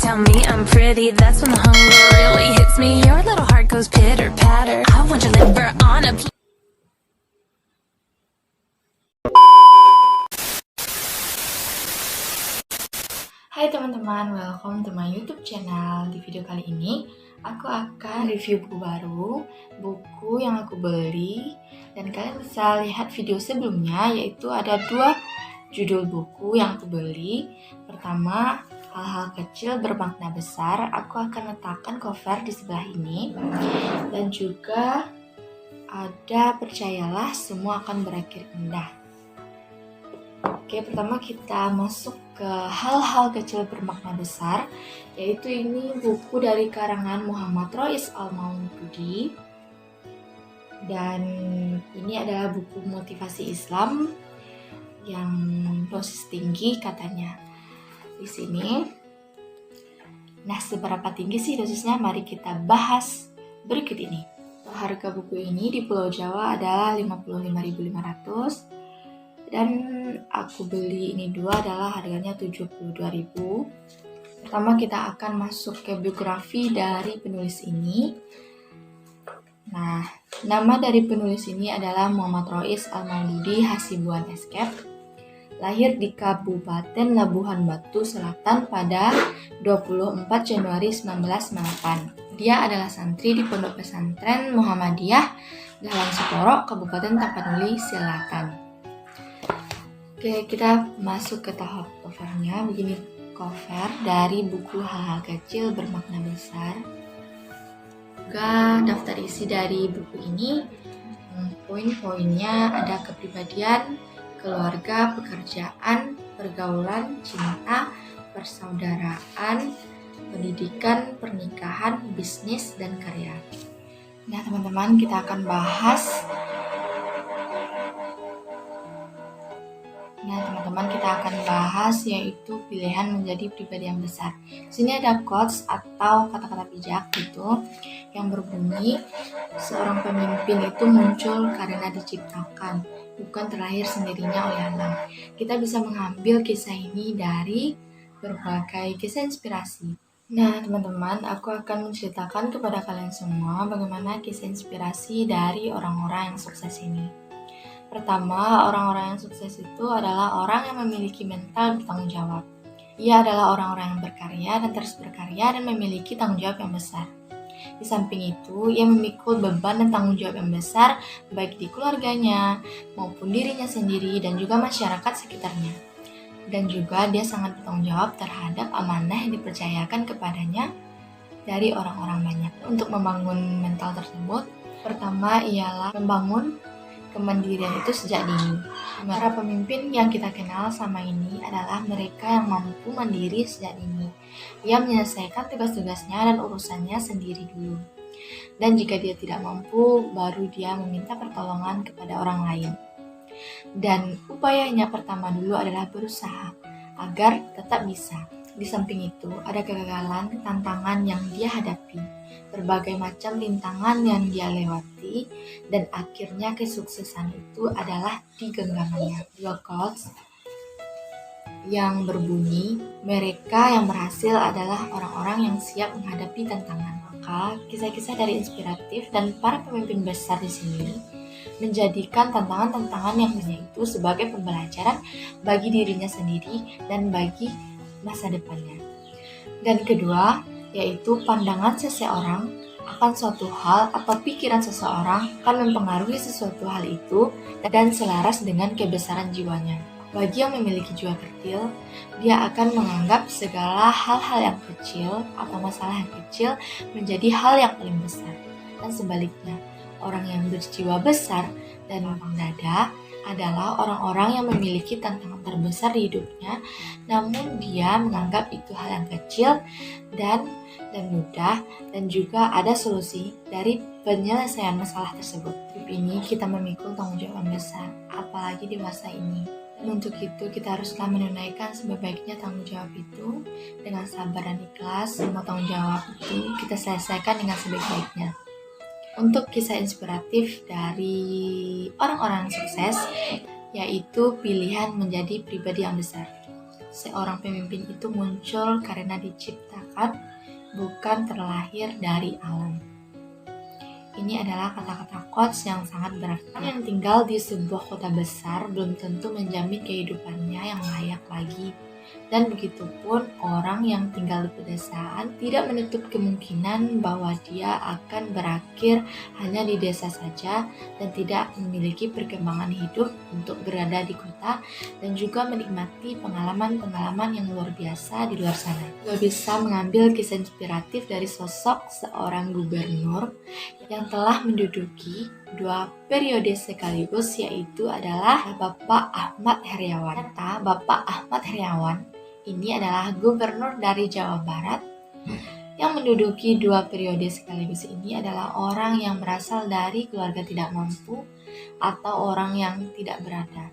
tell me I'm pretty, that's when the hunger really hits me. Your little heart goes pitter patter. I want your liver on a Hai teman-teman, welcome to my YouTube channel. Di video kali ini, aku akan review buku baru, buku yang aku beli, dan kalian bisa lihat video sebelumnya, yaitu ada dua judul buku yang aku beli. Pertama, hal-hal kecil bermakna besar. Aku akan letakkan cover di sebelah ini, dan juga ada percayalah semua akan berakhir indah. Oke, pertama kita masuk ke hal-hal kecil bermakna besar, yaitu ini buku dari karangan Muhammad Rois Al-Maududi, dan ini adalah buku motivasi Islam yang dosis tinggi katanya di sini. Nah, seberapa tinggi sih dosisnya? Mari kita bahas berikut ini. Harga buku ini di Pulau Jawa adalah 55.500. Dan aku beli ini dua adalah harganya 72.000. Pertama kita akan masuk ke biografi dari penulis ini. Nah, nama dari penulis ini adalah Muhammad Rois Al-Maududi Hasibuan Escape. Lahir di Kabupaten Labuhan Batu Selatan pada 24 Januari 1998. Dia adalah santri di Pondok Pesantren Muhammadiyah Dahlan Siporo, Kabupaten Tapanuli Selatan. Oke, kita masuk ke tahap covernya. Begini cover dari buku hal-hal kecil bermakna besar. Juga daftar isi dari buku ini. Poin-poinnya ada kepribadian, keluarga, pekerjaan, pergaulan, cinta, persaudaraan, pendidikan, pernikahan, bisnis, dan karya. Nah, teman-teman, kita akan bahas yaitu pilihan menjadi pribadi yang besar. Di sini ada quotes atau kata-kata bijak gitu yang berbunyi, seorang pemimpin itu muncul karena diciptakan, bukan terlahir sendirinya oleh alam. Kita bisa mengambil kisah ini dari berbagai kisah inspirasi. Nah, teman-teman, aku akan menceritakan kepada kalian semua bagaimana kisah inspirasi dari orang-orang yang sukses ini. Pertama, orang-orang yang sukses itu adalah orang yang memiliki mental bertanggung jawab. Ia adalah orang-orang yang berkarya dan terus berkarya dan memiliki tanggung jawab yang besar. Di samping itu, ia memikul beban dan tanggung jawab yang besar baik di keluarganya maupun dirinya sendiri dan juga masyarakat sekitarnya. Dan juga dia sangat bertanggung jawab terhadap amanah yang dipercayakan kepadanya dari orang-orang banyak. Untuk membangun mental tersebut, pertama ialah membangun kemandirian itu sejak dini. Para pemimpin yang kita kenal sama ini adalah mereka yang mampu mandiri sejak dini. Ia menyelesaikan tugas-tugasnya dan urusannya sendiri dulu. Dan jika dia tidak mampu, baru dia meminta pertolongan kepada orang lain. Dan upayanya pertama dulu adalah berusaha agar tetap bisa. Di samping itu, ada kegagalan, tantangan yang dia hadapi, berbagai macam rintangan yang dia lewati, dan akhirnya kesuksesan itu adalah di genggamannya. Dua quotes yang berbunyi, mereka yang berhasil adalah orang-orang yang siap menghadapi tantangan. Maka, kisah-kisah dari inspiratif dan para pemimpin besar di sini menjadikan tantangan-tantangan yang punya itu sebagai pembelajaran bagi dirinya sendiri dan bagi masa depannya. Dan kedua, yaitu pandangan seseorang akan suatu hal atau pikiran seseorang akan mempengaruhi sesuatu hal itu dan selaras dengan kebesaran jiwanya. Bagi yang memiliki jiwa kecil, dia akan menganggap segala hal-hal yang kecil atau masalah yang kecil menjadi hal yang paling besar. Dan sebaliknya, orang yang berjiwa besar dan lapang dada adalah orang-orang yang memiliki tantangan terbesar di hidupnya, namun dia menganggap itu hal yang kecil dan mudah, dan juga ada solusi dari penyelesaian masalah tersebut. Di ini kita memikul tanggung jawab yang besar, apalagi di masa ini. Dan untuk itu kita haruslah menunaikan sebaik-baiknya tanggung jawab itu dengan sabar dan ikhlas. Semua tanggung jawab itu kita selesaikan dengan sebaik-baiknya. Untuk kisah inspiratif dari orang-orang sukses, yaitu pilihan menjadi pribadi yang besar. seorang pemimpin itu muncul karena diciptakan, bukan terlahir dari alam. Ini adalah kata-kata quotes yang sangat berarti. Orang yang tinggal di sebuah kota besar belum tentu menjamin kehidupannya yang layak lagi. Dan begitupun orang yang tinggal di pedesaan tidak menutup kemungkinan bahwa dia akan berakhir hanya di desa saja dan tidak memiliki perkembangan hidup untuk berada di kota dan juga menikmati pengalaman-pengalaman yang luar biasa di luar sana. Juga bisa mengambil kisah inspiratif dari sosok seorang gubernur yang telah menduduki 2 periode sekaligus, yaitu adalah Bapak Ahmad Heriawan. Ternyata Bapak Ahmad Heriawan ini adalah gubernur dari Jawa Barat yang menduduki 2 periode sekaligus. Ini adalah orang yang berasal dari keluarga tidak mampu atau orang yang tidak berada.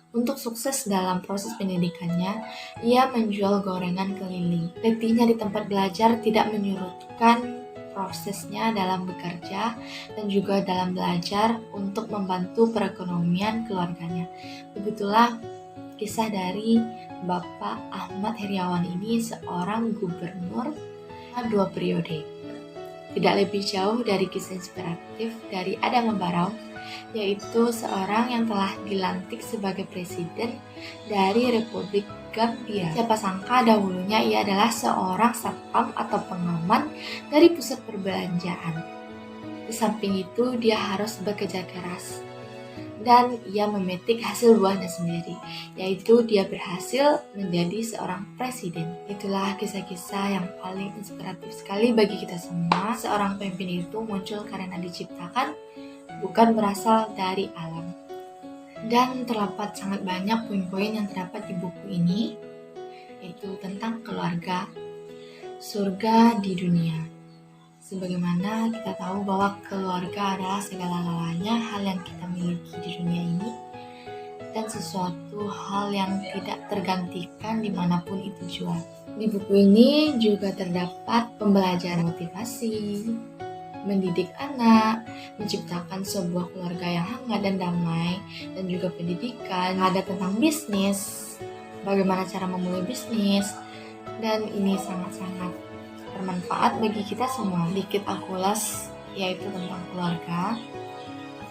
Untuk sukses dalam proses pendidikannya, ia menjual gorengan keliling. Letihnya di tempat belajar tidak menyurutkan prosesnya dalam bekerja dan juga dalam belajar untuk membantu perekonomian keluarganya. Begitulah kisah dari Bapak Ahmad Heriawan ini, seorang gubernur 2 periode. Tidak lebih jauh dari kisah inspiratif dari Adama Barrow, yaitu seorang yang telah dilantik sebagai presiden dari Republik Gambia. Siapa sangka dahulunya ia adalah seorang satpam atau pengaman dari pusat perbelanjaan. Di samping itu dia harus bekerja keras dan ia memetik hasil buahnya sendiri, yaitu dia berhasil menjadi seorang presiden. Itulah kisah-kisah yang paling inspiratif sekali bagi kita semua. Seorang pemimpin itu muncul karena diciptakan, bukan berasal dari alam. Dan terdapat sangat banyak poin-poin yang terdapat di buku ini, yaitu tentang keluarga, surga di dunia. Sebagaimana kita tahu bahwa keluarga adalah segala-galanya hal yang kita miliki di dunia ini, dan sesuatu hal yang tidak tergantikan dimanapun itu juga. Di buku ini juga terdapat pembelajaran motivasi, mendidik anak, menciptakan sebuah keluarga yang hangat dan damai, dan juga pendidikan. Ada tentang bisnis, bagaimana cara memulai bisnis, dan ini sangat-sangat bermanfaat bagi kita semua. Sedikit aku ulas, yaitu tentang keluarga.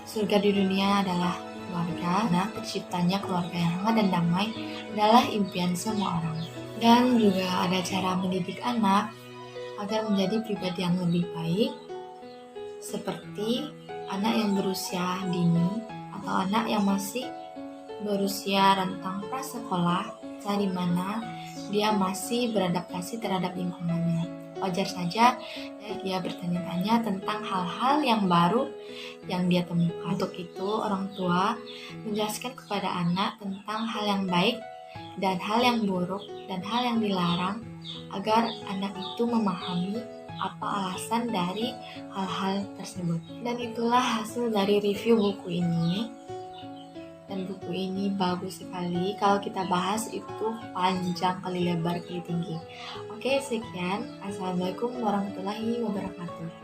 Surga di dunia adalah keluarga. Nah, terciptanya keluarga yang hangat dan damai adalah impian semua orang. Dan juga ada cara mendidik anak agar menjadi pribadi yang lebih baik, seperti anak yang berusia dini atau anak yang masih berusia rentang prasekolah, di mana dia masih beradaptasi terhadap lingkungannya. Wajar saja dia bertanya-tanya tentang hal-hal yang baru yang dia temukan. Untuk itu, orang tua menjelaskan kepada anak tentang hal yang baik dan hal yang buruk dan hal yang dilarang agar anak itu memahami apa alasan dari hal-hal tersebut. Dan itulah hasil dari review buku ini. Dan buku ini bagus sekali. Kalau kita bahas itu panjang kali lebar kali tinggi. Oke, sekian. Assalamualaikum warahmatullahi wabarakatuh.